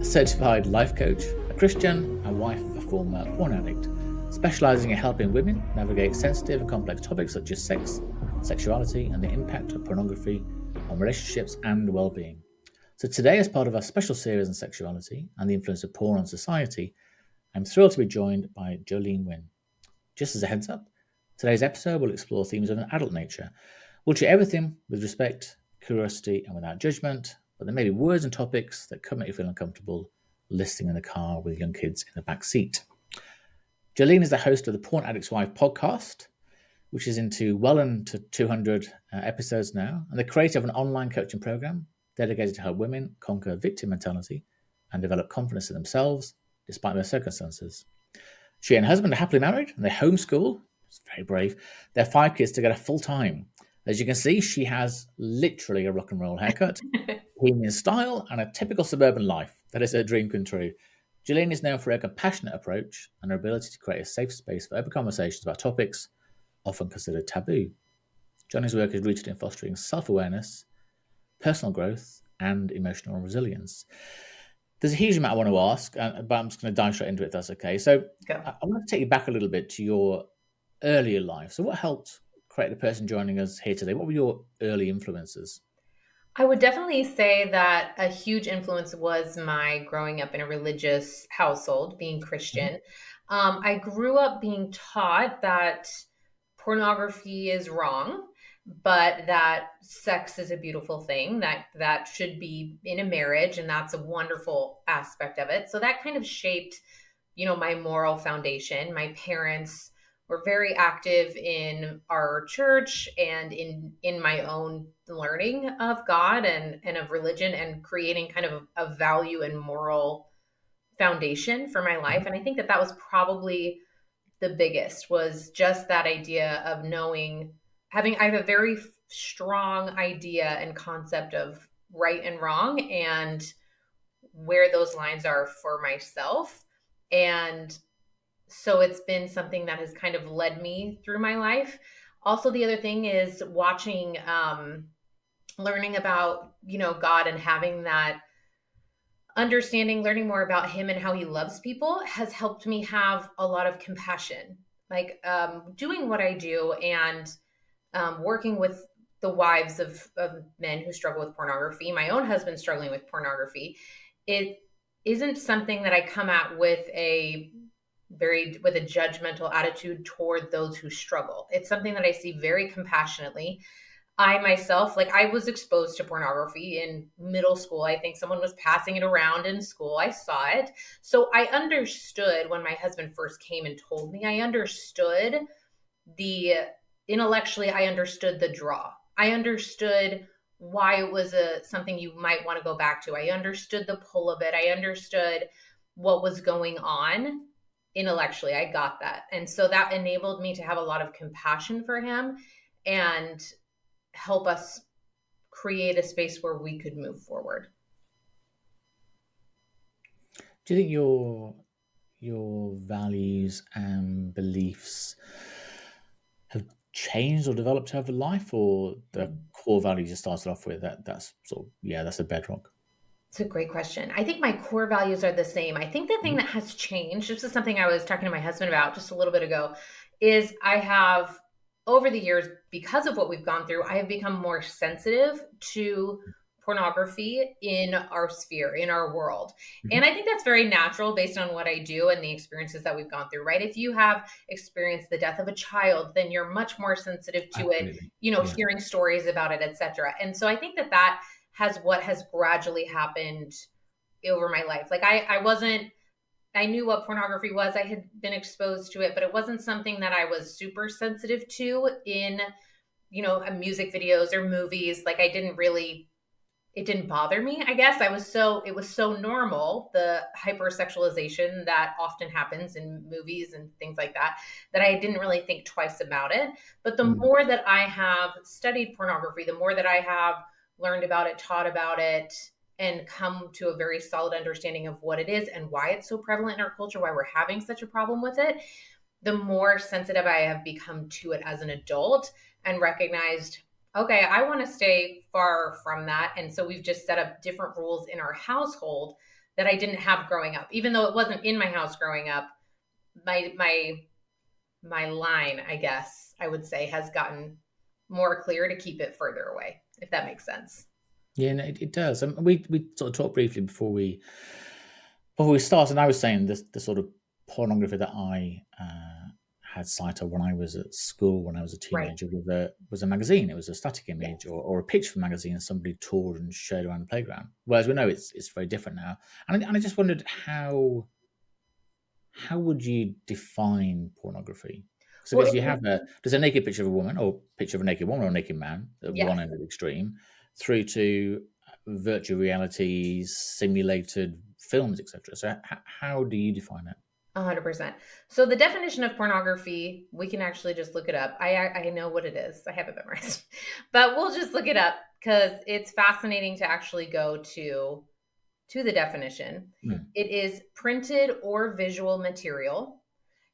certified life coach, a Christian, and wife of a former porn addict, specializing in helping women navigate sensitive and complex topics such as sex, sexuality, and the impact of pornography on relationships and well-being. So today, as part of our special series on sexuality and the influence of porn on society, I'm thrilled to be joined by Jolene Winn. Just as a heads up, today's episode will explore themes of an adult nature. We'll treat everything with respect, curiosity, and without judgment, but there may be words and topics that could make you feel uncomfortable listening in the car with young kids in the back seat. Jolene is the host of the Porn Addict's Wife podcast, which is well into 200 episodes now, and the creator of an online coaching program dedicated to help women conquer victim mentality and develop confidence in themselves despite their circumstances. She and her husband are happily married, and they homeschool. It's very brave. Their 5 kids together full time. As you can see, she has literally a rock and roll haircut, bohemian style, and a typical suburban life. That is her dream come true. Jolene is known for her compassionate approach and her ability to create a safe space for open conversations about topics often considered taboo. Johnny's work is rooted in fostering self-awareness, personal growth, and emotional resilience. There's a huge amount I want to ask, but I'm just going to dive straight into it if that's okay. So I want to take you back a little bit to your earlier life. So what helped create the person joining us here today? What were your early influences? I would definitely say that a huge influence was my growing up in a religious household, being Christian. I grew up being taught that pornography is wrong, but that sex is a beautiful thing, that should be in a marriage, and that's a wonderful aspect of it. So that kind of shaped, my moral foundation. My parents were very active in our church and in my own learning of God and of religion, and creating kind of a value and moral foundation for my life. And I think that was probably the biggest, was just that idea of knowing, I have a very strong idea and concept of right and wrong and where those lines are for myself. And so it's been something that has kind of led me through my life. Also, the other thing is watching, learning about, God, and having that understanding, learning more about him and how he loves people has helped me have a lot of compassion. Like doing what I do and working with the wives of men who struggle with pornography, my own husband struggling with pornography. It isn't something that I come at with a judgmental attitude toward those who struggle. It's something that I see very compassionately. I myself, I was exposed to pornography in middle school. I think someone was passing it around in school. I saw it. So I understood when my husband first came and told me, intellectually, I understood the draw. I understood why it was something you might want to go back to. I understood the pull of it. I understood what was going on. Intellectually, I got that. And so that enabled me to have a lot of compassion for him and help us create a space where we could move forward. Do you think your values and beliefs have changed or developed over life, or the core values you started off with, that's a bedrock? It's a great question. I think my core values are the same. I think the thing that has changed, this is something I was talking to my husband about just a little bit ago, is I have, over the years, because of what we've gone through, I have become more sensitive to pornography in our sphere, in our world. And I think that's very natural based on what I do and the experiences that we've gone through, right? If you have experienced the death of a child, then you're much more sensitive to it, hearing stories about it, etc. And so I think that what has gradually happened over my life. I knew what pornography was. I had been exposed to it, but it wasn't something that I was super sensitive to in, music videos or movies. It didn't bother me, I guess. It was so normal, the hypersexualization that often happens in movies and things like that I didn't really think twice about it. But the more that I have studied pornography, the more that I have learned about it, taught about it, and come to a very solid understanding of what it is and why it's so prevalent in our culture, why we're having such a problem with it, the more sensitive I have become to it as an adult and recognized, okay, I want to stay far from that. And so we've just set up different rules in our household that I didn't have growing up. Even though it wasn't in my house growing up, my line, I guess I would say, has gotten more clear to keep it further away, if that makes sense. Yeah, no, it does. And we sort of talked briefly before we started, and I was saying this the sort of pornography that I had sight of when I was at school, when I was a Right. teenager, was a magazine. It was a static image Yes. or a picture from a magazine somebody tore and showed around the playground. Whereas we know it's very different now. And I just wondered how would you define pornography? Well, Because you have there's a naked picture of a woman, or picture of a naked woman or a naked man at one yes. end of the extreme, through to virtual realities, simulated films, etc. So how do you define it? 100%. So the definition of pornography, we can actually just look it up. I know what it is. I have it memorized. But we'll just look it up because it's fascinating to actually go to the definition. Hmm. It is printed or visual material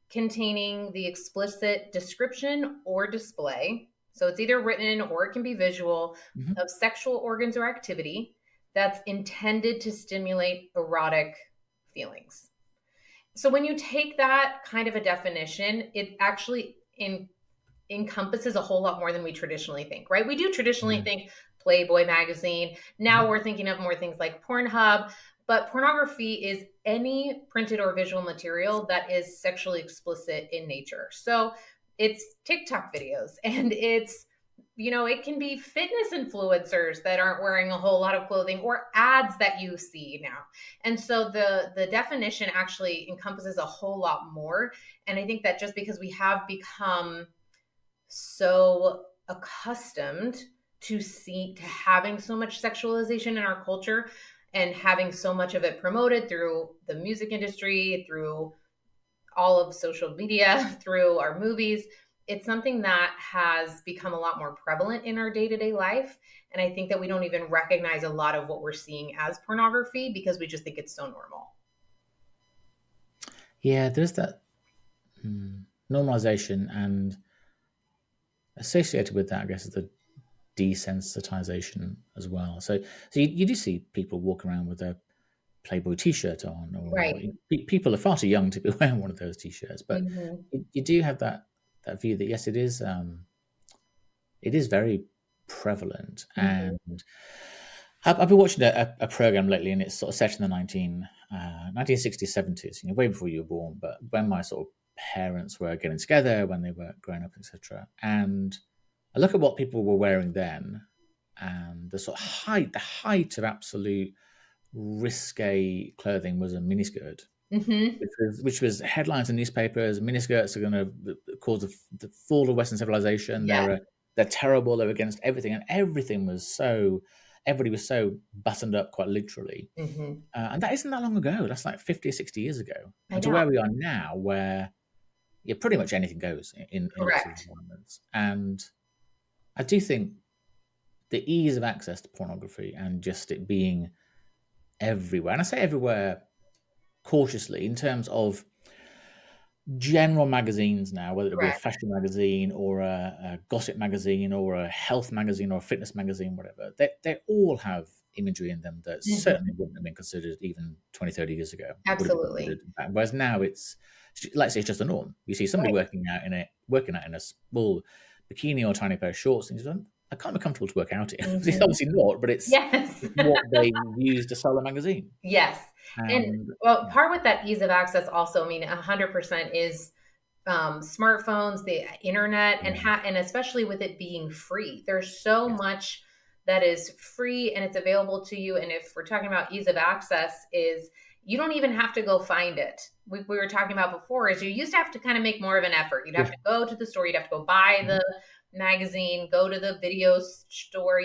containing the explicit description or display. So it's either written or it can be visual Mhm. of sexual organs or activity that's intended to stimulate erotic feelings. So when you take that kind of a definition, it actually encompasses a whole lot more than we traditionally think, right? We do traditionally Yeah. think Playboy magazine. Now Mhm. we're thinking of more things like Pornhub, but pornography is any printed or visual material that is sexually explicit in nature. So it's TikTok videos and it's it can be fitness influencers that aren't wearing a whole lot of clothing or ads that you see now. And so the definition actually encompasses a whole lot more. And I think that just because we have become so accustomed to having so much sexualization in our culture and having so much of it promoted through the music industry, through all of social media, through our movies, it's something that has become a lot more prevalent in our day-to-day life. And I think that we don't even recognize a lot of what we're seeing as pornography because we just think it's so normal. Yeah, there's that normalization, and associated with that, I guess, is the desensitization as well. So you do see people walk around with a Playboy T-shirt on, or Right. people are far too young to be wearing one of those T-shirts. But Hmm. you do have that view that yes, it is very prevalent. Hmm. And I've been watching a program lately, and it's sort of set in the 1960s, 70s, way before you were born, but when my sort of parents were getting together, when they were growing up, etc. And I look at what people were wearing then, and the height of absolute risque clothing was a miniskirt, Hmm. which was headlines in newspapers. Miniskirts are going to cause the fall of Western civilization. Yeah. They're terrible. They're against everything, and everybody was so buttoned up, quite literally. Hmm. And that isn't that long ago. That's like 50 or 60 years ago. I And to know. where we are now, where yeah, pretty much anything goes in lots of Correct. environments. And I do think the ease of access to pornography and just it being everywhere, and I say everywhere cautiously, in terms of general magazines now, whether it be a Correct. fashion magazine or a gossip magazine or a health magazine or a fitness magazine, whatever, they all have imagery in them that Hmm. certainly wouldn't have been considered even 20, 30 years ago. Would have been Absolutely. considered back. Whereas now like say it's just a norm. You see somebody Right. working out in a small bikini or tiny pair of shorts, and you just, I can't be comfortable to work out in. It's Hmm. obviously not, but Yes. it's what they use to sell a magazine. Yes. And And well, yeah, part with that ease of access also, I mean, 100% is smartphones, the internet, and yeah, and especially with it being free. There's so yes. much that is free and it's available to you. And if we're talking about ease of access, is you don't even have to go find it. We were talking about before is you used to have to kind of make more of an effort. You'd have Yeah. to go to the store, you'd have to go buy Mhm. the magazine, go to the video store.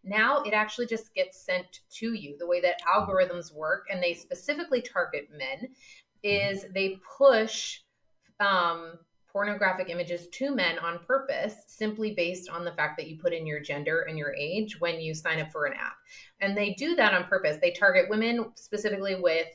Now it actually just gets sent to you. The way that Yeah. algorithms work, and they specifically target men, Mhm. is they push um, pornographic images to men on purpose, simply based on the fact that you put in your gender and your age when you sign up for an app. And they do that on purpose. They target women specifically with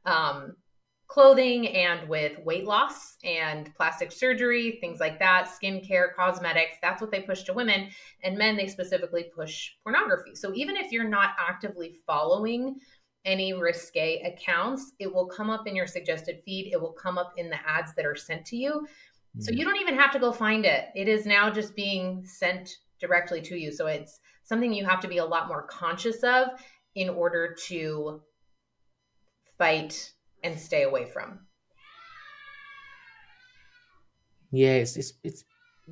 um, clothing and with weight loss and plastic surgery, things like that, skincare, cosmetics. That's what they push to women. And men, they specifically push pornography. So even if you're not actively following any risque accounts, it will come up in your suggested feed. It will come up in the ads that are sent to you. So you don't even have to go find it. It is now just being sent directly to you. So it's something you have to be a lot more conscious of in order to fight and stay away from. Yeah, it's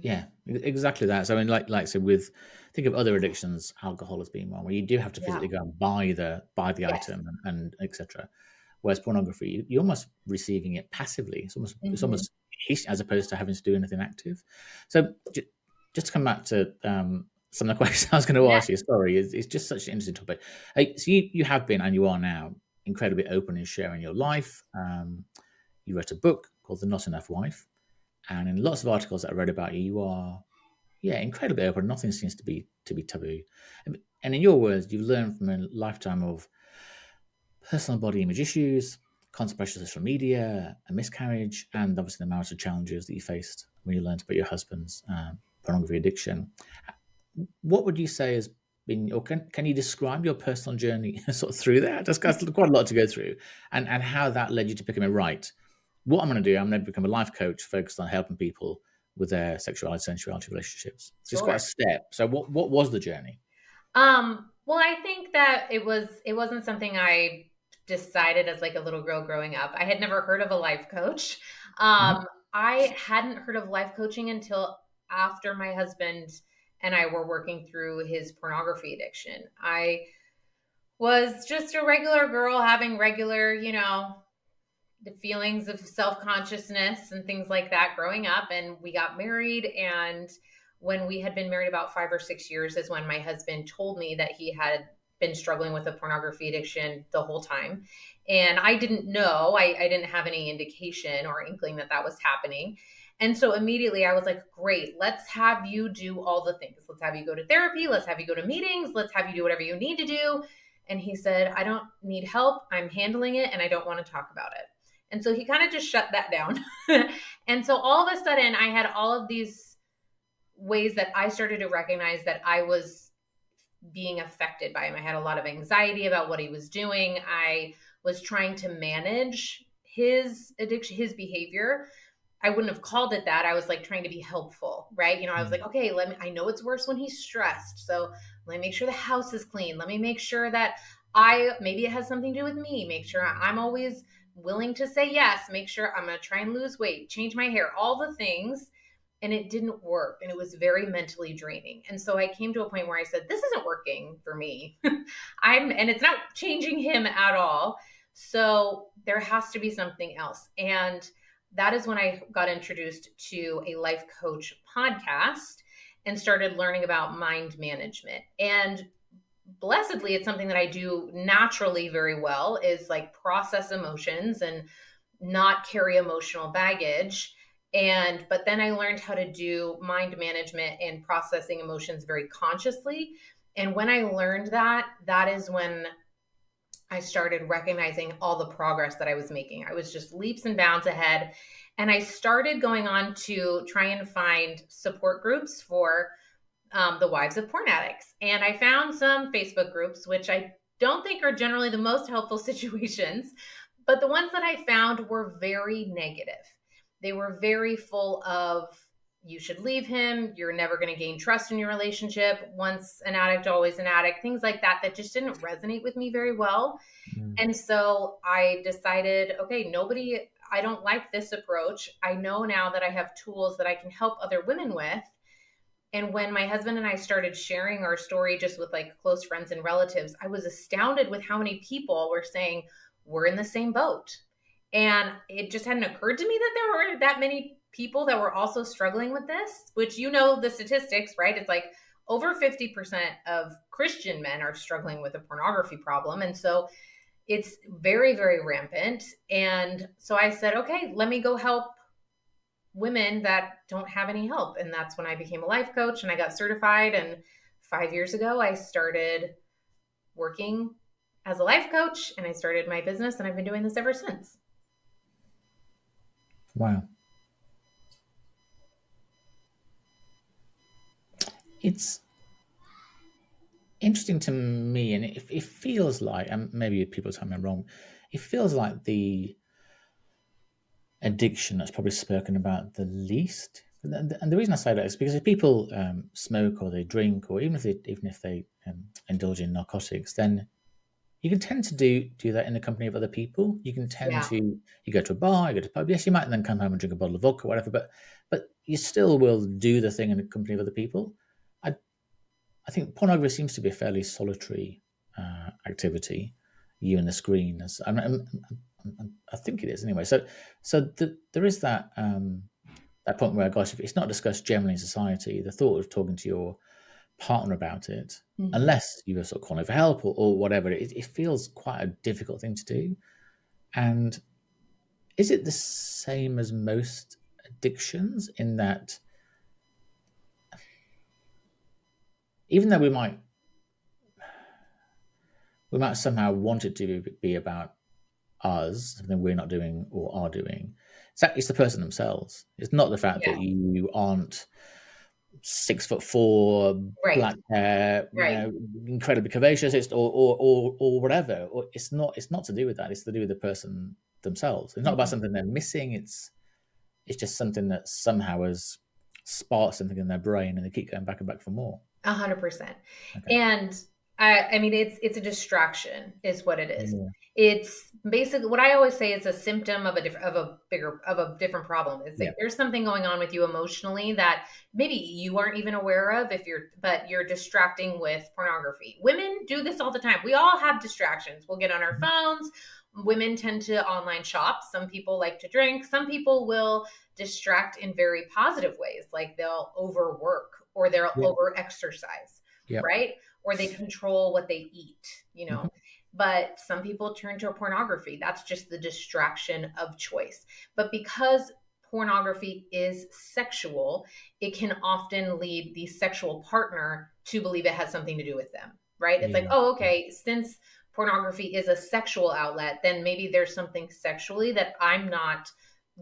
yeah, exactly that. So I mean, like so with think of other addictions, alcohol as being one where you do have to Yeah. physically go and buy the Yes. item and etc. Whereas pornography, you're almost receiving it passively. It's Mhm. almost as opposed to having to do anything active. So just to come back to some of the questions I was going to Yeah. ask you. Sorry, it's just such an interesting topic. So you have been and you are now incredibly open in sharing your life. You wrote a book called The Not Enough Wife. And in lots of articles that I read about you, you are, yeah, incredibly open. Nothing seems to be taboo. And in your words, you've learned from a lifetime of personal body image issues, constant pressure of social media, a miscarriage, and obviously the marital challenges that you faced when you learned about your husband's pornography addiction. What would you say has been, or can you describe your personal journey sort of through that? That's quite a lot to go through, and how that led you to becoming right. What I'm going to do, I'm going to become a life coach focused on helping people with their sexuality, sensuality relationships. So it's quite a Sure. step. So what was the journey? Well, I think that it wasn't something I decided as like a little girl growing up. I had never heard of a life coach. Mhm. I hadn't heard of life coaching until after my husband and I were working through his pornography addiction. I was just a regular girl having regular, the feelings of self-consciousness and things like that growing up, and we got married. And when we had been married about 5 or 6 years is when my husband told me that he had been struggling with a pornography addiction the whole time. And I didn't know, I didn't have any indication or inkling that that was happening. And so immediately I was like, great, let's have you do all the things. Let's have you go to therapy, let's have you go to meetings, let's have you do whatever you need to do. And he said, I don't need help, I'm handling it, and I don't want to talk about it. And so he kind of just shut that down. And so all of a sudden, I had all of these ways that I started to recognize that I was being affected by him. I had a lot of anxiety about what he was doing. I was trying to manage his addiction, his behavior. I wouldn't have called it that. I was like trying to be helpful, right? I was like, okay, I know it's worse when he's stressed. So let me make sure the house is clean. Let me make sure that maybe it has something to do with me. Make sure I'm always willing to say yes. Make sure I'm going to try and lose weight, change my hair, all the things. And it didn't work. And it was very mentally draining. And so I came to a point where I said, this isn't working for me. And it's not changing him at all. So there has to be something else. And that is when I got introduced to a life coach podcast and started learning about mind management. And blessedly, it's something that I do naturally very well, is like process emotions and not carry emotional baggage. But then I learned how to do mind management and processing emotions very consciously. And when I learned that, that is when I started recognizing all the progress that I was making. I was just leaps and bounds ahead. And I started going on to try and find support groups for the wives of porn addicts. And I found some Facebook groups, which I don't think are generally the most helpful situations, but the ones that I found were very negative. They were very full of, you should leave him, you're never going to gain trust in your relationship, once an addict, always an addict, things like that, that just didn't resonate with me very well. Mm. And so I decided, okay, I don't like this approach. I know now that I have tools that I can help other women with. And when my husband and I started sharing our story just with like close friends and relatives, I was astounded with how many people were saying, we're in the same boat. And it just hadn't occurred to me that there were that many people that were also struggling with this, which, the statistics, right? It's like over 50% of Christian men are struggling with a pornography problem. And so it's very, very rampant. And so I said, okay, let me go help women that don't have any help. And that's when I became a life coach and I got certified. And 5 years ago, I started working as a life coach and I started my business, and I've been doing this ever since. Wow. It's interesting to me, and it feels like, and maybe people tell me I'm wrong, it feels like the addiction that's probably spoken about the least. And the reason I say that is because if people smoke or they drink, or even if they indulge in narcotics, then you can tend to do that in the company of other people. You can tend Yeah. to you go to a bar, you go to a pub. Yes, you might then come home and drink a bottle of vodka or whatever, but you still will do the thing in the company of other people. I I think pornography seems to be a fairly solitary activity. You and the screen, I think it is anyway. So there is that point where, gosh, if it's not discussed generally in society, the thought of talking to your partner about it, Mhm. unless you were sort of calling for help or whatever, it feels quite a difficult thing to do. And is it the same as most addictions in that even though we might somehow want it to be about us, something we're not doing or are doing, it's the person themselves. It's not the fact Yeah. that you aren't 6'4", Right. black hair, Right. incredibly curvaceous, or whatever. Or it's not to do with that. It's to do with the person themselves. It's not about Mhm. something they're missing. It's just something that somehow has sparked something in their brain, and they keep going back and back for more. 100%. Okay. And I mean, it's a distraction, is what it is. Yeah. It's basically what I always say. It's a symptom of a different problem. It's Yeah. like there's something going on with you emotionally that maybe you aren't even aware of but you're distracting with pornography. Women do this all the time. We all have distractions. We'll get on our Mhm. phones. Women tend to online shop. Some people like to drink. Some people will distract in very positive ways, like they'll overwork or they'll Yeah. over exercise, Yeah. right? Or they control what they eat, you know. Mhm. But some people turn to pornography. That's just the distraction of choice. But because pornography is sexual, it can often lead the sexual partner to believe it has something to do with them, right? It's like, Yeah. oh, okay, since pornography is a sexual outlet, then maybe there's something sexually that I'm not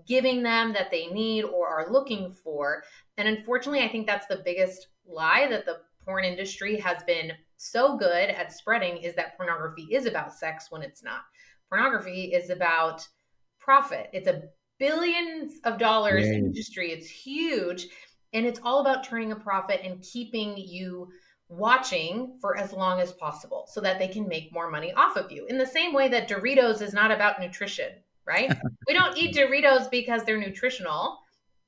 giving them that they need or are looking for. And unfortunately, I think that's the biggest lie that the porn industry has been so good at spreading, is that pornography is about sex when it's not. Pornography is about profit. It's a billions of dollars Yeah. industry. It's huge. And it's all about turning a profit and keeping you watching for as long as possible so that they can make more money off of you. In the same way that Doritos is not about nutrition, right? We don't eat Doritos because they're nutritional,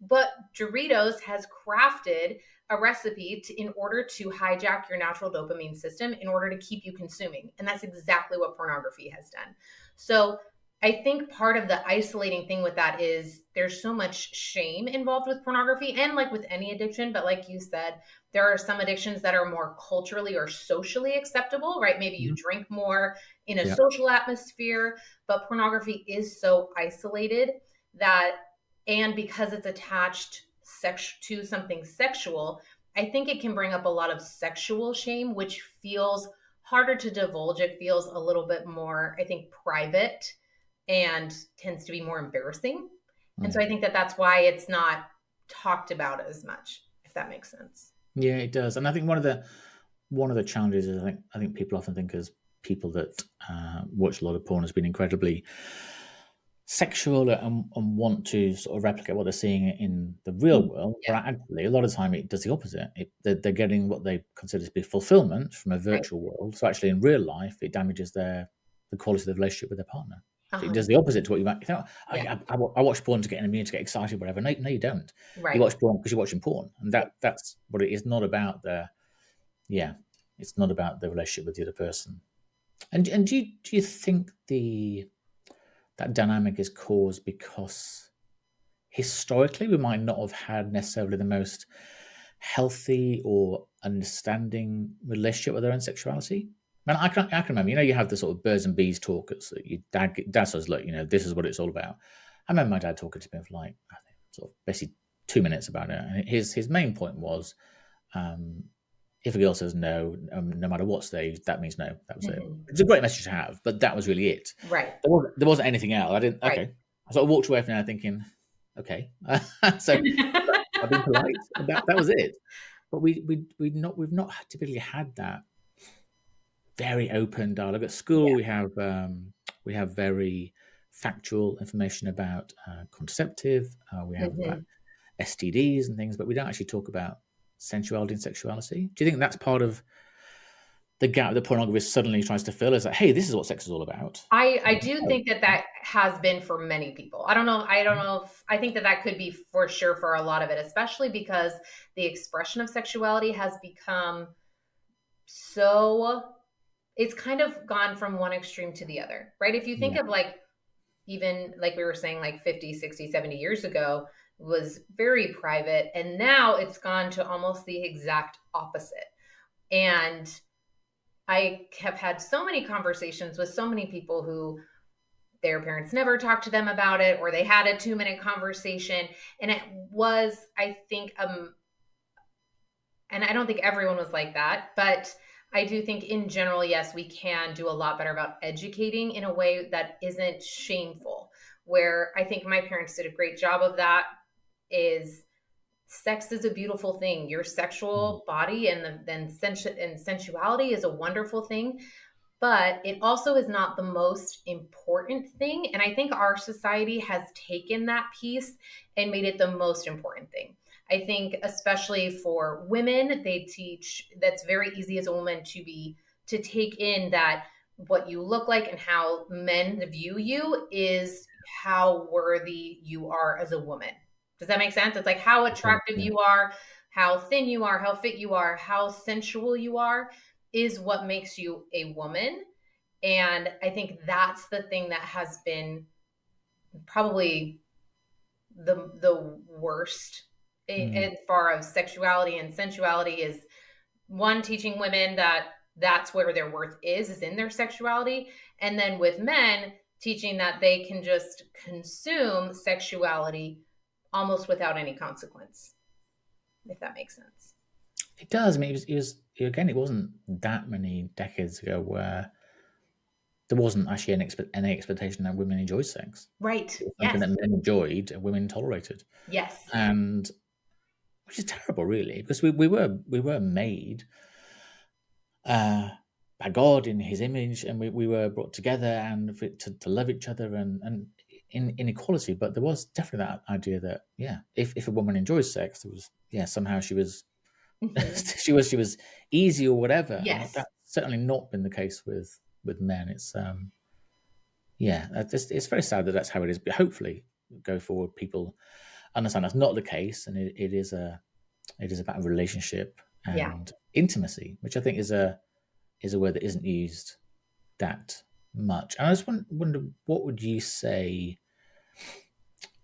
but Doritos has crafted a recipe in order to hijack your natural dopamine system in order to keep you consuming. And that's exactly what pornography has done. So I think part of the isolating thing with that is there's so much shame involved with pornography, and like with any addiction. But like you said, there are some addictions that are more culturally or socially acceptable, right? Maybe you Mhm. drink more in a Yeah. social atmosphere, but pornography is so isolated that, and because it's attached to something sexual, I think it can bring up a lot of sexual shame, which feels harder to divulge. It feels a little bit more, I think, private and tends to be more embarrassing. And so Mm. I think that that's why it's not talked about as much, if that makes sense. Yeah, it does. And I think one of the challenges is I think people often think as people that watch a lot of porn has been incredibly sexual and want to sort of replicate what they're seeing in the real Mm. world, but Yeah, actually a lot of time it does the opposite. They're getting what they consider to be fulfillment from a right. virtual world. So actually in real life, it damages the quality of the relationship with their partner. So it does the 100%. opposite to what you might. Yeah, I watch porn to get in a mood, to get excited, whatever. No, no, you don't. You right. watch porn because you're watching porn, and Yeah. that's what it is. Not about yeah, it's not about the relationship with the other person. And do you think that dynamic is caused because historically we might not have had necessarily the most healthy or understanding relationship with their own sexuality? Man, I can remember, you have the sort of birds and bees talk. It's your dad says, look, this is what it's all about. I remember my dad talking to me for like, I think, sort of basically 2 minutes about it. And his main point was, um, if a girl says no, no matter what stage, that means no. That was it. Mhm. It's a great message to have, but that was really it. Right, There wasn't anything else. I didn't. right. Okay, I sort of walked away from there thinking, okay, so I've been polite. And that was it. But we've not typically had that very open dialogue. At school, we have very factual information about contraceptive. We have about Mhm. STDs and things, but we don't actually talk about sensuality and sexuality. Do you think that's part of the gap that pornography suddenly tries to fill? Is like, hey, this is what sex is all about. I And do oh, think that that has been for many people. I don't know if I think that that could be for sure for a lot of it, especially because the expression of sexuality has become so it's kind of gone from one extreme to the other, right? If you think yeah, of like even like we were saying like 50, 60, 70 years ago was very private and now it's gone to almost the exact opposite. And I have had so many conversations with so many people who their parents never talked to them about it or they had a 2-minute conversation and it was I think and I don't think everyone was like that, but I do think in general, yes, we can do a lot better about educating in a way that isn't shameful. Where I think my parents did a great job of that is sex is a beautiful thing. Your mm, sexual body and sensuality is a wonderful thing, but it also is not the most important thing. And I think our society has taken that piece and made it the most important thing. I think, especially for women, they teach that's very easy as a woman to take in that what you look like and how men view you is how worthy you are as a woman. Does that make sense? It's like how attractive yeah, you are, how thin you are, how fit you are, how sensual you are is what makes you a woman. And I think that's the thing that has been probably the worst mm, as far as sexuality and sensuality is one teaching women that that's where their worth is in their sexuality, and then with men teaching that they can just consume sexuality almost without any consequence, if that makes sense. it does. I mean, it was again. It wasn't that many decades ago where there wasn't actually any expectation that women enjoy sex. Right. It was something Yes. that men enjoyed and women tolerated, Yes. and which is terrible, really, because we were made uh, by God in His image, and we were brought together and to love each other and in equality. But there was definitely that idea that if a woman enjoys sex, there was somehow she was Mhm. she was easy or whatever, and Yes. that's certainly not been the case with men. It's very sad that that's how it is. But hopefully, go forward, people understand that's not the case, and it is about a relationship Yeah. and intimacy, which I think is a word that isn't used that much. And I just wonder, what would you say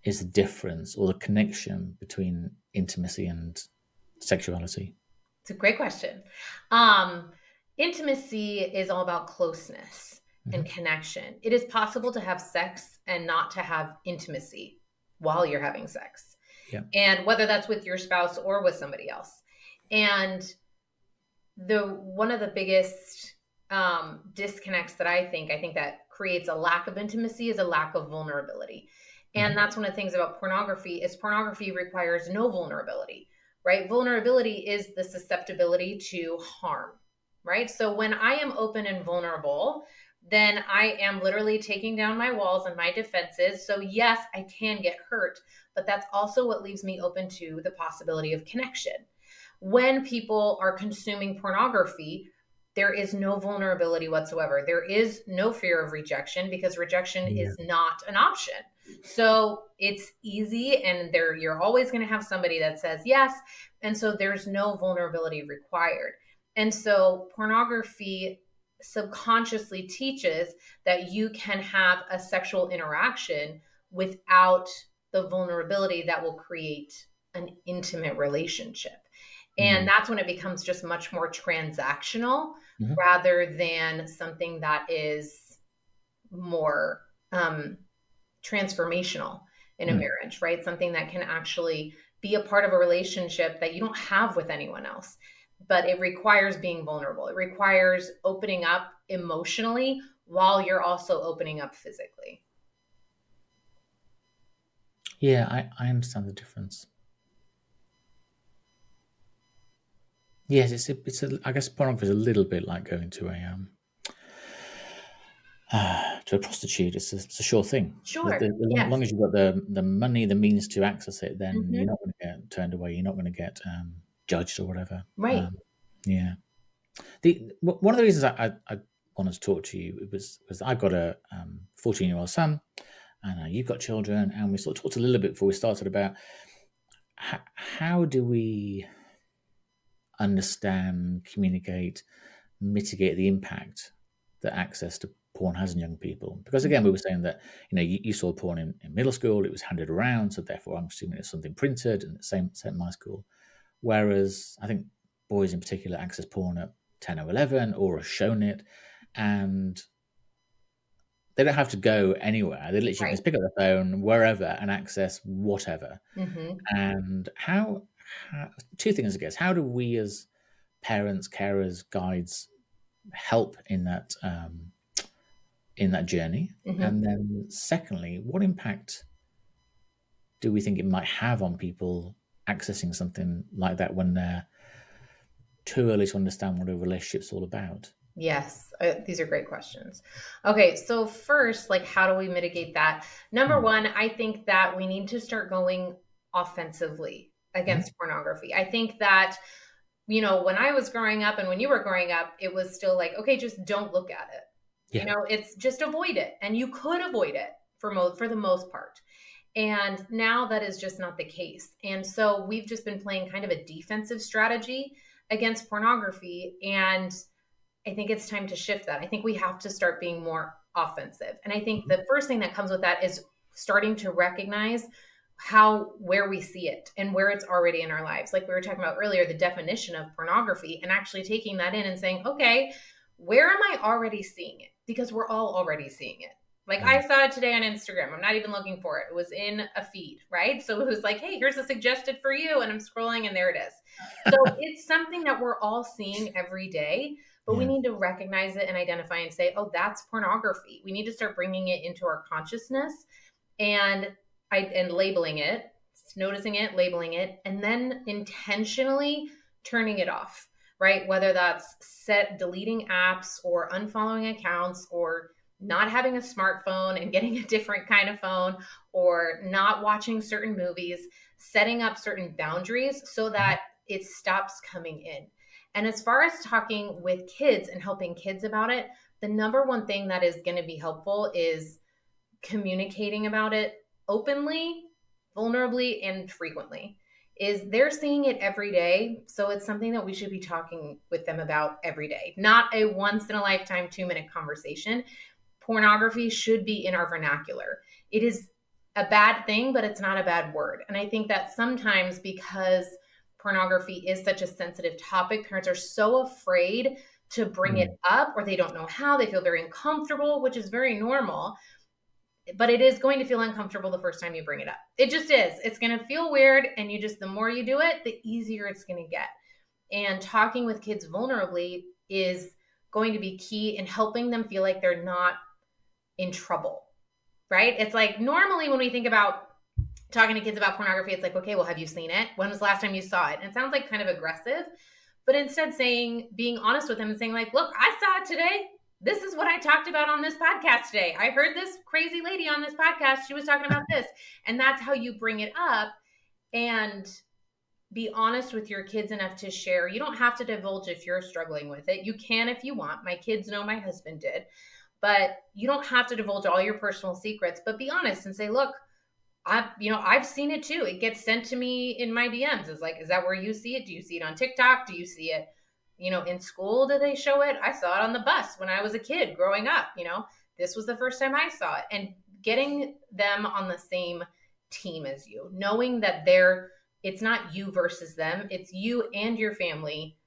is the difference or the connection between intimacy and sexuality? It's a great question. Um, Intimacy is all about closeness and Hmm. connection. It is possible to have sex and not to have intimacy while you're having sex, Yeah. and whether that's with your spouse or with somebody else. And the one of the biggest disconnects that I think that creates a lack of intimacy is a lack of vulnerability. And Hmm. that's one of the things about pornography is pornography requires no vulnerability, right? Vulnerability is the susceptibility to harm, right? So when I am open and vulnerable, then I am literally taking down my walls and my defenses. So yes, I can get hurt, but that's also what leaves me open to the possibility of connection. When people are consuming pornography, there is no vulnerability whatsoever. There is no fear of rejection because rejection Yeah. is not an option. So it's easy, and there you're always going to have somebody that says yes, and so there's no vulnerability required. And so pornography subconsciously teaches that you can have a sexual interaction without the vulnerability that will create an intimate relationship. And Mm. that's when it becomes just much more transactional Hmm. rather than something that is more transformational in a Mm. marriage, right? Something that can actually be a part of a relationship that you don't have with anyone else. But it requires being vulnerable, it requires opening up emotionally while you're also opening up physically. Yeah, I understand the difference. Yes, I guess pornography is a little bit like going to a to a prostitute, it's a sure thing. Sure. As Yes. long as you've got the money, the means to access it, then Hmm. you're not going to get turned away. You're not going to get judged or whatever. Right. Yeah. One of the reasons I wanted to talk to you was I've got a 14-year-old son, and you've got children, and we sort of talked a little bit before we started about how do we understand, communicate, mitigate the impact that access to porn has on young people. Because again, we were saying that you saw porn in middle school, it was handed around, so therefore I'm assuming it's something printed, and the same in my school. Whereas I think boys in particular access porn at 10 or 11 or are shown it, and they don't have to go anywhere. They literally can Right. just pick up the phone wherever and access whatever. Hmm. And how two things, I guess. How do we as parents, carers, guides help in that journey? Hmm. And then secondly, what impact do we think it might have on people accessing something like that when they're too early to understand what a relationship's all about? Yes, these are great questions. Okay, so first, like, how do we mitigate that? Number Mm. one, I think that we need to start going offensively Mhm. against pornography. I think that, when I was growing up and when you were growing up, it was still like, okay, just don't look at it. Yeah. It's just avoid it. And you could avoid it for the most part. And now that is just not the case. And so we've just been playing kind of a defensive strategy against pornography. And I think it's time to shift that. I think we have to start being more offensive. And I think Mhm. the first thing that comes with that is starting to recognize where we see it and where it's already in our lives. Like we were talking about earlier, the definition of pornography, and actually taking that in and saying, okay, where am I already seeing it? Because we're all already seeing it. Like Yeah. I saw it today on Instagram. I'm not even looking for it. It was in a feed, right? So it was like, hey, here's a suggested for you. And I'm scrolling and there it is. So it's something that we're all seeing every day, but we Yeah. need to recognize it and identify and say, oh, that's pornography. We need to start bringing it into our consciousness and labeling it, noticing it, labeling it, and then intentionally turning it off, right? Whether that's deleting apps or unfollowing accounts or not having a smartphone and getting a different kind of phone or not watching certain movies, setting up certain boundaries so Mhm. that it stops coming in. And as far as talking with kids and helping kids about it, the number one thing that is going to be helpful is communicating about it openly, vulnerably, and frequently. Is they're seeing it every day. So it's something that we should be talking with them about every day, not a once in a lifetime 2-minute conversation. Pornography should be in our vernacular. It is a bad thing, but it's not a bad word. And I think that sometimes because pornography is such a sensitive topic, parents are so afraid to bring it Mm. up, or they don't know how. They feel very uncomfortable, which is very normal, but it is going to feel uncomfortable the first time you bring it up. It just is. It's going to feel weird. And the more you do it, the easier it's going to get. And talking with kids vulnerably is going to be key in helping them feel like they're not in trouble, right? It's like normally when we think about talking to kids about pornography, it's like, okay, well, have you seen it? When was the last time you saw it? And it sounds like kind of aggressive, but instead being honest with them and saying like, look, I saw it today. This is what I talked about on this podcast today. I heard this crazy lady on this podcast. She was talking about this. And that's how you bring it up and be honest with your kids enough to share. You don't have to divulge if you're struggling with it. You can if you want. My kids know, my husband did, but you don't have to divulge all your personal secrets, but be honest and say, look, I've seen it too. It gets sent to me in my DMs. It's like, is that where you see it? Do you see it on TikTok? Do you see it, in school? Do they show it? I saw it on the bus when I was a kid growing up. This was the first time I saw it. And getting them on the same team as you, knowing that it's not you versus them, it's you and your family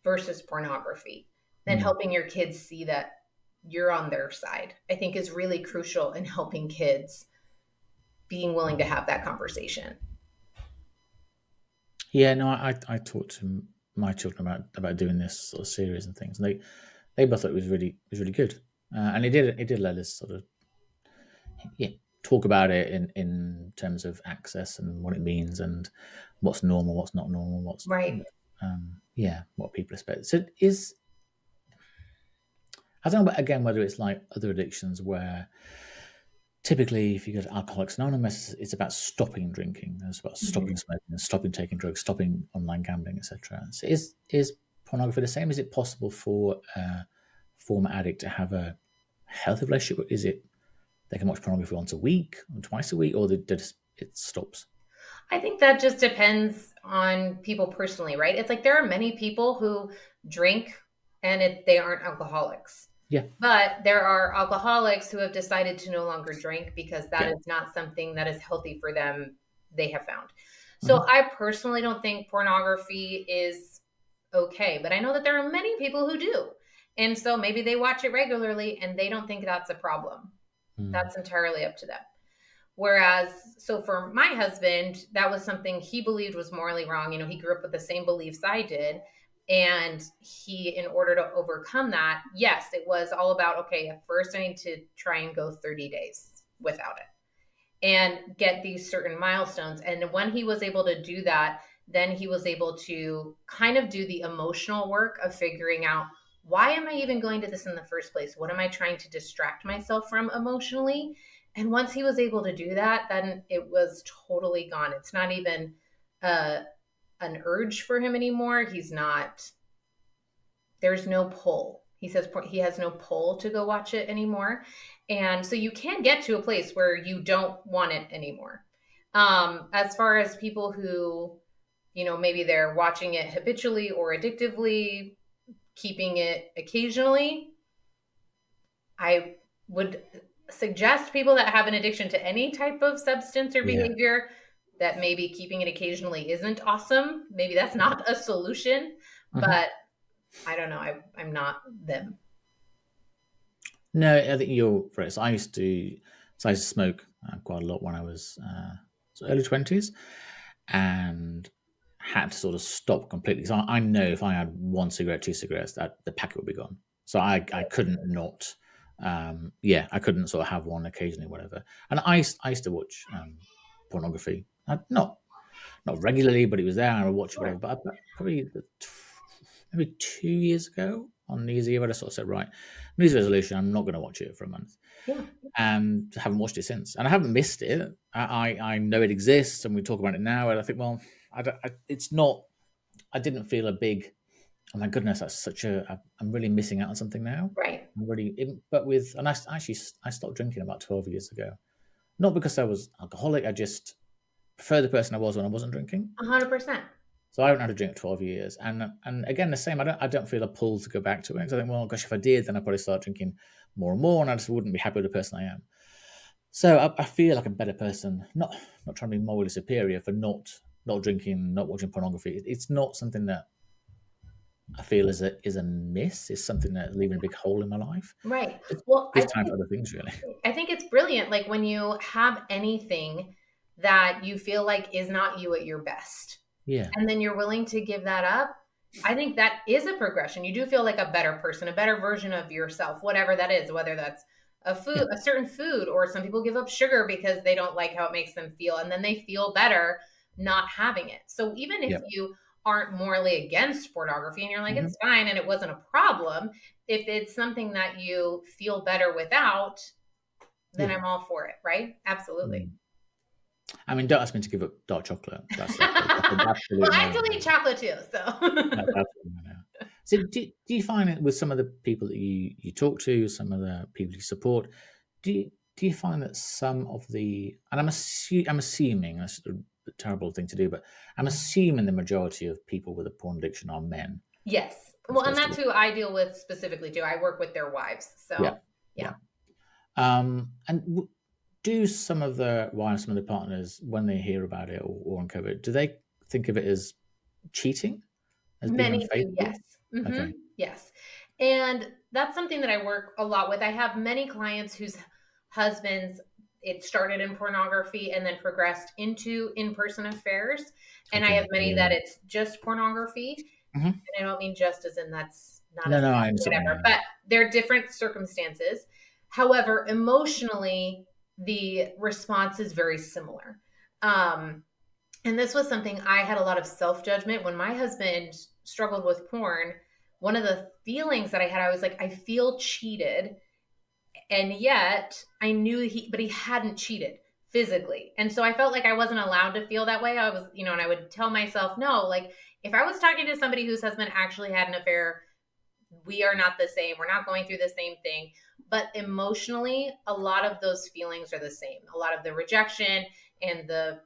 versus pornography. Then Mm. helping your kids see that you're on their side, I think is really crucial in helping kids being willing to have that conversation. Yeah, no, I talked to my children about doing this sort of series and things, and they both thought it was really good, and it did let us sort of yeah talk about it in terms of access and what it means and what's normal, what's not normal, Right. what people expect. So is I don't know, again, whether it's like other addictions where typically if you go to Alcoholics Anonymous, it's about stopping drinking, it's about stopping Mhm. smoking, stopping taking drugs, stopping online gambling, etc. So is pornography the same? Is it possible for a former addict to have a healthy relationship? Is it they can watch pornography once a week or twice a week, or it stops? I think that just depends on people personally, right? It's like there are many people who drink and they aren't alcoholics. Yeah, But there are alcoholics who have decided to no longer drink because that yeah. is not something that is healthy for them, they have found. So Hmm. I personally don't think pornography is okay, but I know that there are many people who do. And so maybe they watch it regularly and they don't think that's a problem. Mm. That's entirely up to them. Whereas, so for my husband, that was something he believed was morally wrong. You know, he grew up with the same beliefs I did. And he, in order to overcome that, yes, it was all about, okay, at first I need to try and go 30 days without it and get these certain milestones. And when he was able to do that, then he was able to kind of do the emotional work of figuring out, why am I even going to this in the first place? What am I trying to distract myself from emotionally? And once he was able to do that, then it was totally gone. It's not even uh, an urge for him anymore. He's not, there's no pull. He says he has no pull to go watch it anymore. And so you can get to a place where you don't want it anymore. As far as people who, you know, maybe they're watching it habitually or addictively, keeping it occasionally, I would suggest people that have an addiction to any type of substance or Yeah. behavior that maybe keeping it occasionally isn't awesome. Maybe that's not a solution, Hmm. but I don't know. I'm not them. No, I think you're right. So I used to smoke quite a lot when I was early 20s, and had to sort of stop completely. So I know if I had one cigarette, two cigarettes, that the packet would be gone. So I couldn't not, I couldn't sort of have one occasionally, whatever. And I used to watch pornography, not regularly, but it was there. I would watch it, whatever. Sure. But probably maybe 2 years ago on New Year's Eve, I just sort of said, right, New Year's resolution, I'm not going to watch it for a month, Yeah. and haven't watched it since. And I haven't missed it. I know it exists, and we talk about it now. And I think, well, it's not. I didn't feel a big. Oh my goodness, that's such a. I'm really missing out on something now. Right. I'm really, but with, and I stopped drinking about 12 years ago. Not because I was alcoholic. I just prefer the person I was when I wasn't drinking. 100%. So I haven't had a drink for 12 years, and again the same. I don't feel a pull to go back to it because I think, well, gosh, if I did, then I'd probably start drinking more and more, and I just wouldn't be happy with the person I am. So I feel like a better person, not trying to be morally superior for not drinking, not watching pornography. It's not something that I feel is a miss. It's something that's leaving a big hole in my life. Right. Just Well, gives time for other things, really. I think it's brilliant. Like when you have anything that you feel like is not you at your best, Yeah, and then you're willing to give that up. I think that is a progression. You do feel like a better person, a better version of yourself, whatever that is, whether that's yeah, a certain food, or some people give up sugar because they don't like how it makes them feel, and then they feel better not having it. So even if yeah. you aren't morally against pornography and you're like, Hmm. it's fine and it wasn't a problem, if it's something that you feel better without, then Yeah. I'm all for it, right? Absolutely. Mm. I mean, don't ask me to give up dark chocolate. That's an Well, absolute I no. still eat chocolate too, That's so. absolutely no. So do you find it with some of the people that you talk to, some of the people you support, do you find that some of the, and I'm assuming that's a terrible thing to do, but I'm assuming the majority of people with a porn addiction are men Yes. as Well, and opposed to that's women. who I deal with specifically too. I work with their wives. Yeah, So, yeah. yeah. And do some of the wives, some of the partners, when they hear about it or uncover it, do they think of it as cheating, as being Many do, unfaithful? yes. Hmm. Okay. Yes. And that's something that I work a lot with. I have many clients whose husbands, it started in pornography and then progressed into in-person affairs. And I have Okay. many that Yeah. it's just pornography. Hmm. And I don't mean just as in that's not No, as no, I understand what you whatever, mean. but they're different circumstances. However, emotionally, the response is very similar. Um, and this was something I had a lot of self judgment when my husband struggled with porn. one of the feelings that I had, I was like, I feel cheated. And yet I knew but he hadn't cheated physically. And so I felt like I wasn't allowed to feel that way. I was, and I would tell myself, no, like if I was talking to somebody whose husband actually had an affair, we are not the same. We're not going through the same thing. But emotionally, a lot of those feelings are the same. A lot of the rejection and the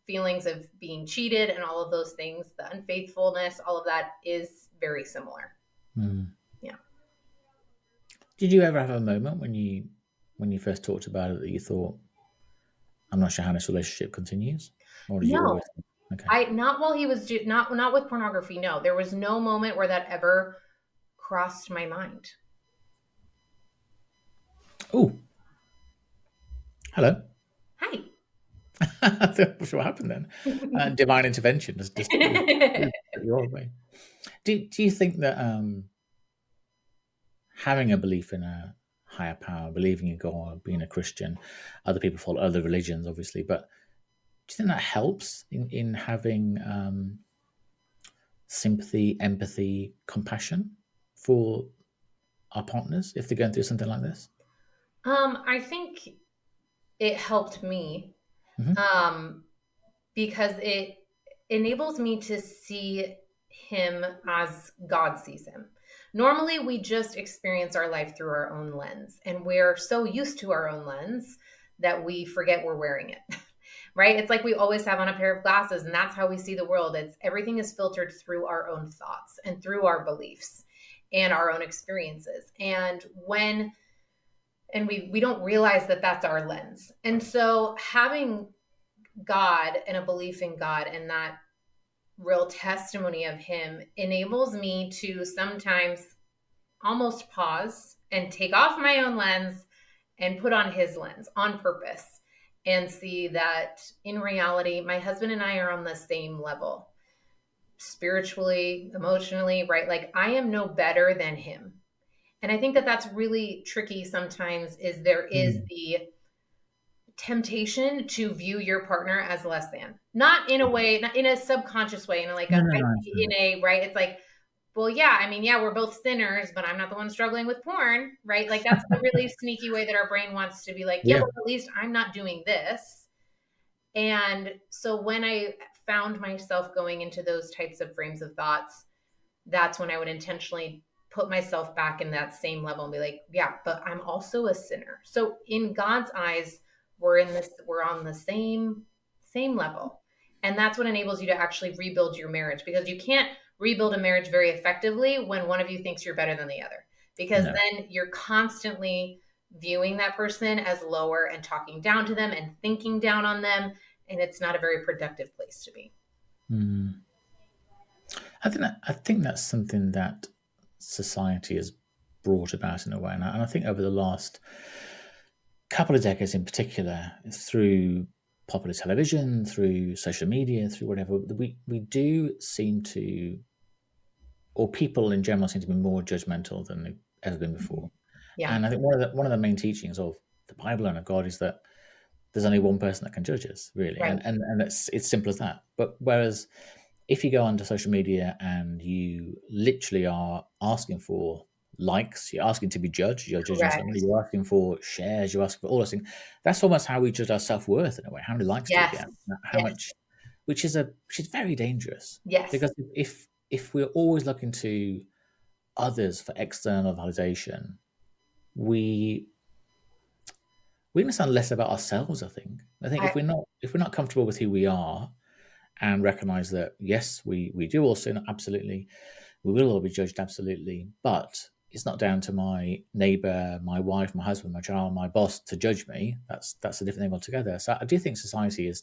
feelings of being cheated and all of those things, the unfaithfulness, all of that is very similar. Mm. Yeah. Did you ever have a moment when you first talked about it that you thought, I'm not sure how this relationship continues? Or did you No, always think, okay. I not while he was not with pornography. No, there was no moment where that ever crossed my mind. Oh, hello. Hi. I'm not sure what happened then. Divine intervention just put you all away. Do you think that having a belief in a higher power, believing in God, being a Christian, other people follow other religions, obviously, but do you think that helps in having sympathy, empathy, compassion for our partners if they're going through something like this? I think it helped me Hmm. um, because it enables me to see him as God sees him. Normally, we just experience our life through our own lens, and we're so used to our own lens that we forget we're wearing it. Right? It's like we always have on a pair of glasses, and that's how we see the world. It's everything is filtered through our own thoughts and through our beliefs and our own experiences. And we don't realize that that's our lens. And so having God and a belief in God and that real testimony of him enables me to sometimes almost pause and take off my own lens and put on his lens on purpose and see that in reality, my husband and I are on the same level spiritually, emotionally, right? Like I am no better than him. And I think that that's really tricky sometimes is there is Mm. the temptation to view your partner as less than, not in a way, not in a subconscious way, in a, like No, a, no, no. in a, right. It's like, well, yeah, I mean, yeah, we're both sinners, but I'm not the one struggling with porn, right? Like that's the really sneaky way that our brain wants to be like, yeah, Yeah. but at least I'm not doing this. And so when I found myself going into those types of frames of thoughts, that's when I would intentionally put myself back in that same level and be like, yeah, but I'm also a sinner. So in God's eyes, we're on the same level. And that's what enables you to actually rebuild your marriage because you can't rebuild a marriage very effectively when one of you thinks you're better than the other. Because No. then you're constantly viewing that person as lower and talking down to them and thinking down on them. And it's not a very productive place to be. Mm. I think that's something that society has brought about in a way, and I think over the last couple of decades, in particular, through popular television, through social media, through whatever, we do seem to, or people in general seem to be more judgmental than they've ever been before. Yeah. And I think one of the main teachings of the Bible and of God is that there's only one person that can judge us, really, Right. and it's simple as that. But whereas if you go onto social media and you literally are asking for likes, you're asking to be judged, you're judging somebody, Correct. you're asking for shares, you're asking for all those things. That's almost how we judge our self worth in a way. How many likes do we Yes. get? How Yes. much, which is very dangerous Yes. because if we're always looking to others for external validation, we we understand less about ourselves. I think I if we're not comfortable with who we are and recognize that yes, we do all sin, absolutely, we will all be judged, absolutely, but it's not down to my neighbor, my wife, my husband, my child, my boss to judge me. That's a different thing altogether. So I do think society is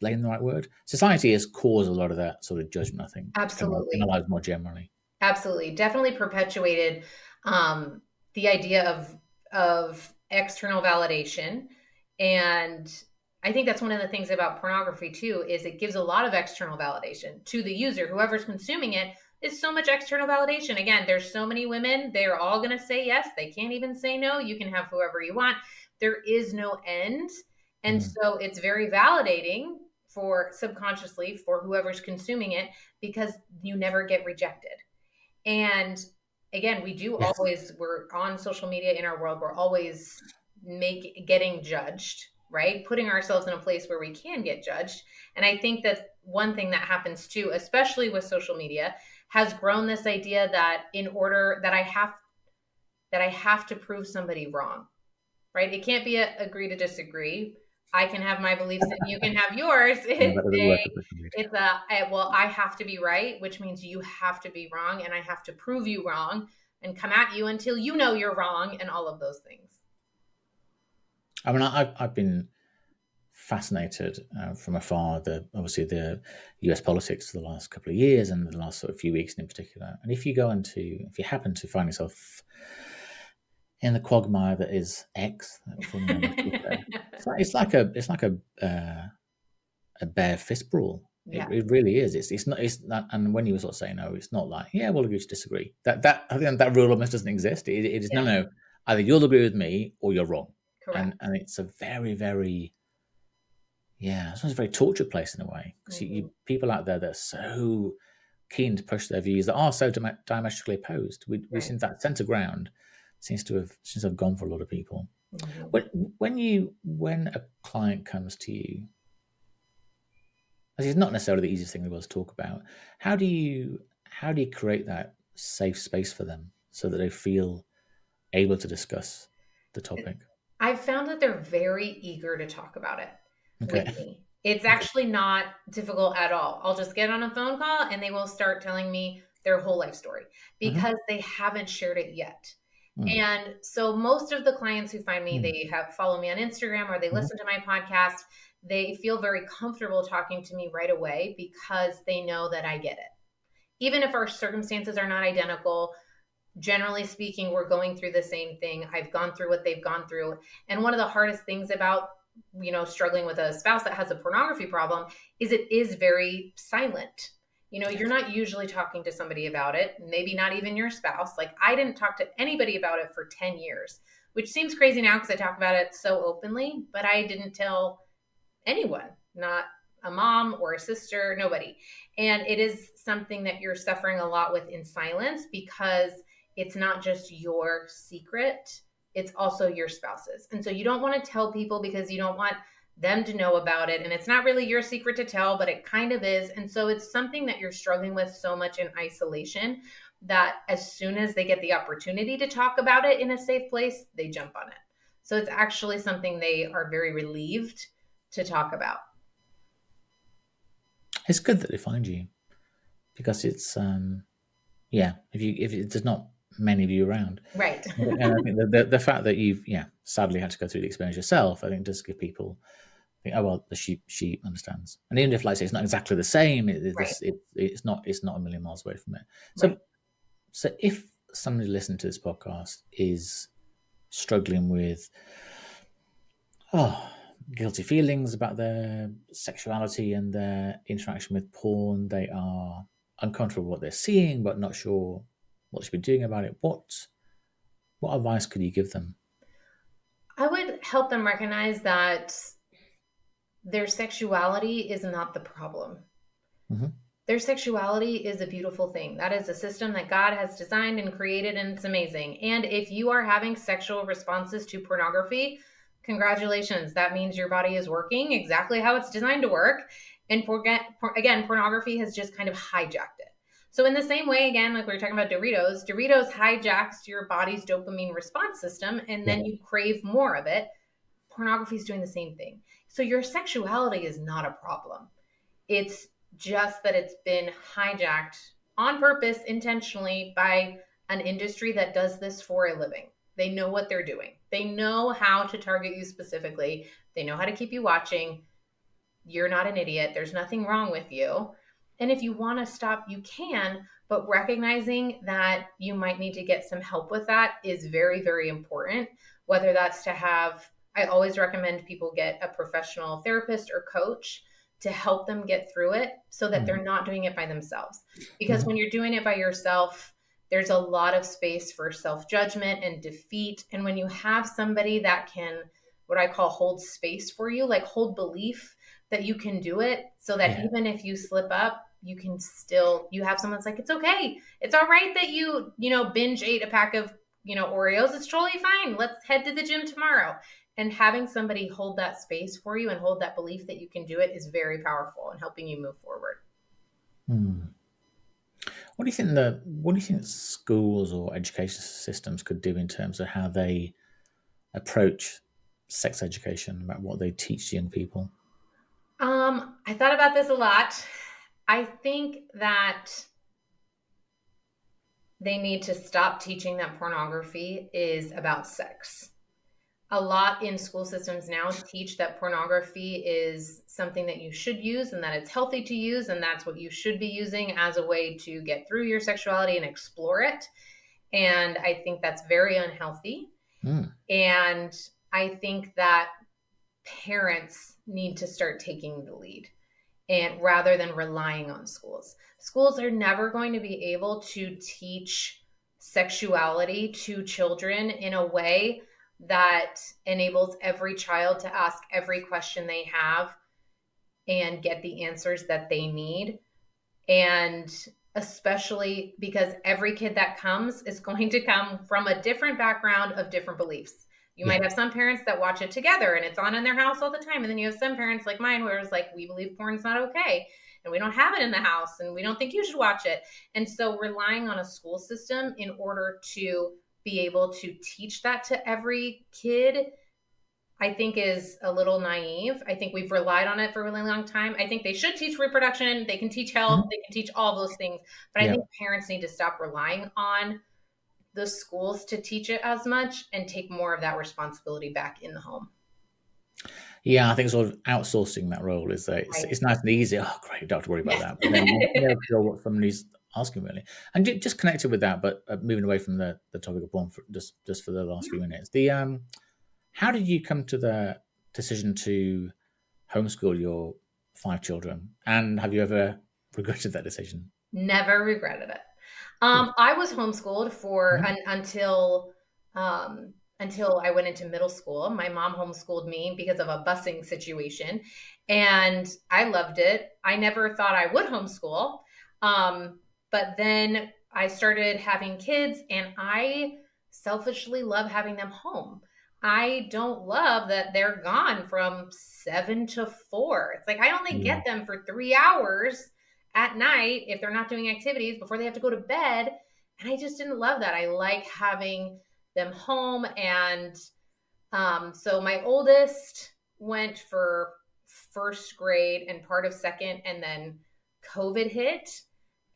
blame the right word? Society has caused a lot of that sort of judgment, I think, to come out in our absolutely. lives more generally. Absolutely. Definitely perpetuated um, the idea of external validation. And I think that's one of the things about pornography too, is it gives a lot of external validation to the user, whoever's consuming it is so much external validation. Again, there's so many women, they're all going to say yes. They can't even say no. You can have whoever you want. There is no end. And Mm. so it's very validating for subconsciously for whoever's consuming it because you never get rejected. And again, we do Yes. always, we're on social media in our world, we're always getting judged, right? Putting ourselves in a place where we can get judged. And I think that one thing that happens too, especially with social media, has grown this idea that in order that I have to prove somebody wrong, right? It can't be a agree to disagree. I can have my beliefs and you can have yours. Yeah, that doesn't work with social media. Well, I have to be right, which means you have to be wrong and I have to prove you wrong and come at you until you know you're wrong and all of those things. I mean, I've been fascinated from afar, obviously the US politics for the last couple of years and the last sort of few weeks in particular. And if you happen to find yourself in the quagmire that is X, formerly known as Twitter, it's like a bare fist brawl. Yeah. It really is. It's not. And when you were sort of saying, no, it's not like, yeah, we'll agree to disagree. That I think that rule almost doesn't exist. It is Yeah. no. Either you'll agree with me or you're wrong. Correct. And it's a very, very, yeah, it's a very tortured place in a way, because you people out there that are so keen to push their views that are so diametrically opposed. We Right. seem that center ground seems to have gone for a lot of people. Mhm. When a client comes to you, it's not necessarily the easiest thing in the world to talk about. How do you create that safe space for them so that they feel able to discuss the topic? I've found that they're very eager to talk about it with Okay. me. It's Okay. actually not difficult at all. I'll just get on a phone call and they will start telling me their whole life story Mm-hmm. because they haven't shared it yet. Mm. And so most of the clients who find me, Mm. they have follow me on Instagram or they Mm-hmm. listen to my podcast. They feel very comfortable talking to me right away because they know that I get it. Even if our circumstances are not identical, generally speaking, we're going through the same thing. I've gone through what they've gone through. And one of the hardest things about, struggling with a spouse that has a pornography problem is it is very silent. You're Yes. not usually talking to somebody about it, maybe not even your spouse. Like I didn't talk to anybody about it for 10 years, which seems crazy now because I talk about it so openly, but I didn't tell anyone, not a mom or a sister, nobody. And it is something that you're suffering a lot with in silence because it's not just your secret, it's also your spouse's. And so you don't want to tell people because you don't want them to know about it. And it's not really your secret to tell, but it kind of is. And so it's something that you're struggling with so much in isolation that as soon as they get the opportunity to talk about it in a safe place, they jump on it. So it's actually something they are very relieved to talk about. It's good that they find you, because it's yeah. If there's not many of you around, Right. and I think the fact that you've sadly had to go through the experience yourself, I think does give people think, oh well, she understands. And even if, like I say, it's not exactly the same, Right. it's not a million miles away from it. Right. So if somebody listening to this podcast is struggling with guilty feelings about their sexuality and their interaction with porn, they are uncomfortable with what they're seeing but not sure what they should be doing about it, what advice could you give them? I would help them recognize that their sexuality is not the problem. Mm-hmm. Their sexuality is a beautiful thing. That is a system that God has designed and created, and it's amazing. And if you are having sexual responses to pornography, congratulations. That means your body is working exactly how it's designed to work. And again, pornography has just kind of hijacked it. So, in the same way, again, like we were talking about Doritos hijacks your body's dopamine response system, and Yeah. then you crave more of it. Pornography is doing the same thing. So, your sexuality is not a problem. It's just that it's been hijacked on purpose, intentionally, by an industry that does this for a living. They know what they're doing. They know how to target you specifically. They know how to keep you watching. You're not an idiot. There's nothing wrong with you. And if you want to stop, you can, but recognizing that you might need to get some help with that is very, very important. Whether that's to have, I always recommend people get a professional therapist or coach to help them get through it so that Mm-hmm. they're not doing it by themselves. Because Mm-hmm. when you're doing it by yourself, there's a lot of space for self judgment and defeat. And when you have somebody that can, what I call hold space for you, like hold belief that you can do it, so that Yeah. even if you slip up, you can still, you have someone's like, it's okay. It's all right that binge ate a pack of, Oreos. It's totally fine. Let's head to the gym tomorrow. And having somebody hold that space for you and hold that belief that you can do it is very powerful in helping you move forward. What do you think schools or education systems could do in terms of how they approach sex education, about what they teach young people? I thought about this a lot. I think that they need to stop teaching that pornography is about sex. A lot in school systems now teach that pornography is something that you should use and that it's healthy to use, and that's what you should be using as a way to get through your sexuality and explore it. And I think that's very unhealthy. And I think that parents need to start taking the lead, and rather than relying on schools. Schools are never going to be able to teach sexuality to children in a way that enables every child to ask every question they have and get the answers that they need. And especially because every kid that comes is going to come from a different background of different beliefs. You might have some parents that watch it together and it's on in their house all the time. And then you have some parents like mine where it's like, we believe porn's not okay and we don't have it in the house and we don't think you should watch it. And so relying on a school system in order to be able to teach that to every kid, I think is a little naive. I think we've relied on it for a really long time. I think they should teach reproduction. They can teach health. They can teach all those things. But I think parents need to stop relying on the schools to teach it as much and take more of that responsibility back in the home. Yeah, I think sort of outsourcing that role is it's nice and easy. Oh, great, don't have to worry about that. But then you never sure what somebody's asking really. And just connected with that, but moving away from the topic of porn just for the last few minutes. How did you come to the decision to homeschool your 5 children? And have you ever regretted that decision? Never regretted it. I was homeschooled for until I went into middle school. My mom homeschooled me because of a busing situation, and I loved it. I never thought I would homeschool, but then I started having kids, and I selfishly love having them home. I don't love that they're gone from 7 to 4. It's like I only get them for 3 hours at night if they're not doing activities before they have to go to bed. And I just didn't love that. I like having them home. And so my oldest went for first grade and part of second, and then COVID hit.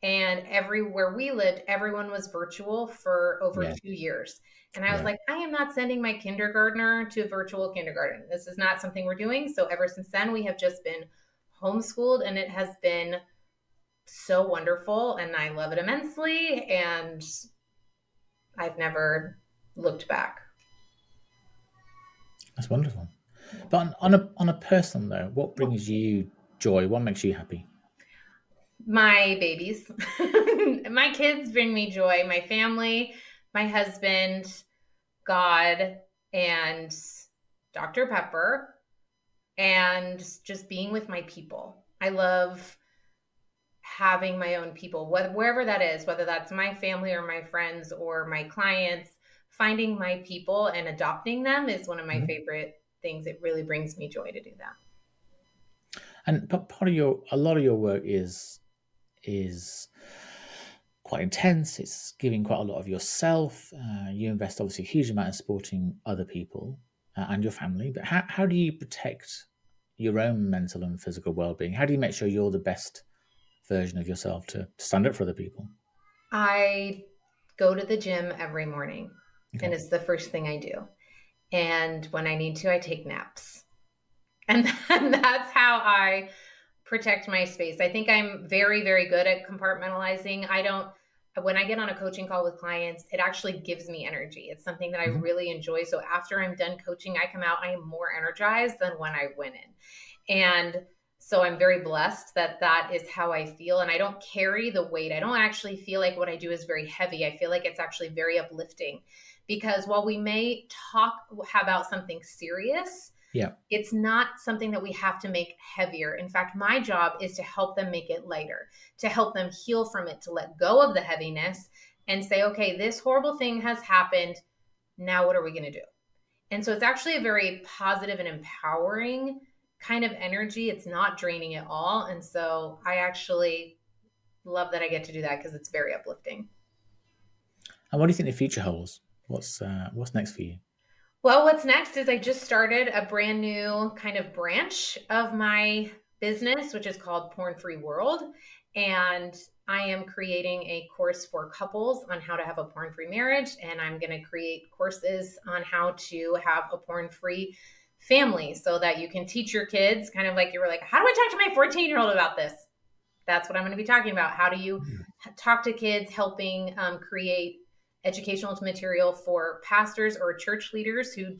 And everywhere we lived, everyone was virtual for over 2 years. And I was like, I am not sending my kindergartner to a virtual kindergarten. This is not something we're doing. So ever since then, we have just been homeschooled, and it has been so wonderful, and I love it immensely, and I've never looked back. That's wonderful. But on a personal note, what brings you joy? What makes you happy? My babies. My kids bring me joy. My family, my husband, God, and Dr. Pepper, and just being with my people. I love having my own people, wherever that is, whether that's my family or my friends or my clients. Finding my people and adopting them is one of my favorite things. It really brings me joy to do that. And but a lot of your work is quite intense. It's giving quite a lot of yourself. You invest obviously a huge amount in supporting other people and your family. But how do you protect your own mental and physical well-being? How do you make sure you're the best version of yourself to stand up for other people? I go to the gym every morning, and it's the first thing I do. And when I need to, I take naps. And that's how I protect my space. I think I'm very, very good at compartmentalizing. When I get on a coaching call with clients, it actually gives me energy. It's something that I really enjoy. So after I'm done coaching, I come out, I am more energized than when I went in. And so I'm very blessed that that is how I feel. And I don't carry the weight. I don't actually feel like what I do is very heavy. I feel like it's actually very uplifting, because while we may talk about something serious, Yeah. It's not something that we have to make heavier. In fact, my job is to help them make it lighter, to help them heal from it, to let go of the heaviness and say, okay, this horrible thing has happened. Now, what are we going to do? And so it's actually a very positive and empowering kind of energy. It's not draining at all. And so I actually love that I get to do that because it's very uplifting. And what do you think the future holds? What's next for you? Well, what's next is I just started a brand new kind of branch of my business, which is called Porn Free World. And I am creating a course for couples on how to have a porn free marriage. And I'm going to create courses on how to have a porn free family so that you can teach your kids, kind of like you were like, how do I talk to my 14-year-old about this? That's what I'm going to be talking about. How do you talk to kids, helping create educational material for pastors or church leaders who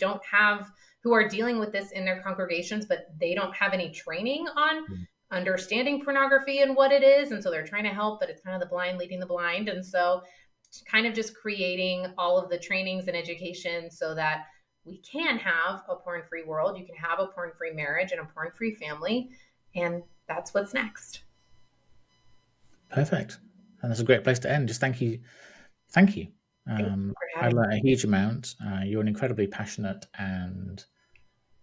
are dealing with this in their congregations, but they don't have any training on understanding pornography and what it is. And so they're trying to help, but it's kind of the blind leading the blind. And so kind of just creating all of the trainings and education so that we can have a porn-free world. You can have a porn-free marriage and a porn-free family. And that's what's next. Perfect. And that's a great place to end. Just thank you. Thank you. Thank you for I having me. learned a huge amount. You're an incredibly passionate and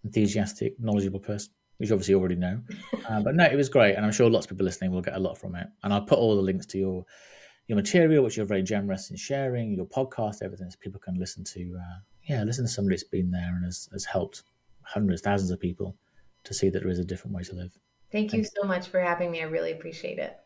enthusiastic, knowledgeable person, which you obviously already know. But no, it was great. And I'm sure lots of people listening will get a lot from it. And I'll put all the links to your material, which you're very generous in sharing, your podcast, everything, so people can listen to somebody that's been there and has helped hundreds, thousands of people to see that there is a different way to live. Thank you Thank you. so much for having me. I really appreciate it.